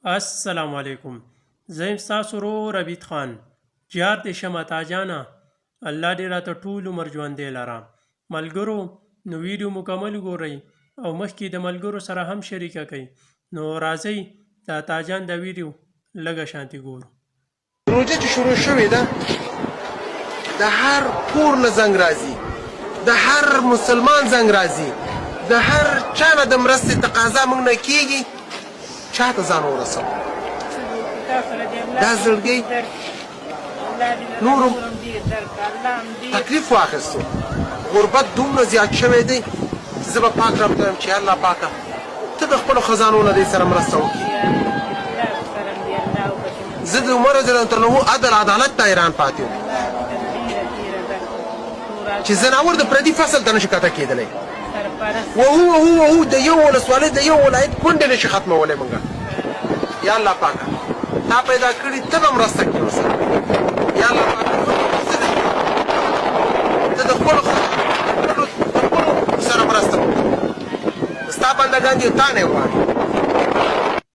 السلام علیکم. زه یم ستاسو ورور ربیټ خان. جار دې شمه تاجانه. الله دې راته ټول عمر ژوندی لره. ملګرو نو ویډیو مکمل ګورئ او مخکې د ملګرو سره هم شریکه کړئ. نو راځئ دا تاجان دا ویډیو لږه شانتي ګورو. روژه چې شروع شوې ده د هر کور نه زنګ راځي، د هر مسلمان زنګ راځي، د هر چا نه د مرستې تقاضا موږ نه کېږي. چا ته ځان ورسوو؟ دا زړګۍ نورو تکلیف واخیستو. غربت دومره زیات شوی دی چې زه به پاک رب ته وایم چې الله پاکه ته د خپلو خزانو نه دې سره مرسته وکړي. زه د عمر رضی الله عنه عدل عدالت ته حیران پاتې وم چې زناور د پردي فصل ته نشي کته کېدلی. وهو د یو ولسوالۍ د یو ولایت کونډې نشي ختمولی. موږ یا الله پاکه تا پیدا کړي ته به مرسته کړې ورسره. یا الله پاکه ته د خپلو سره مرسته وکړې. ستا بندګان دي تا نه غواړي.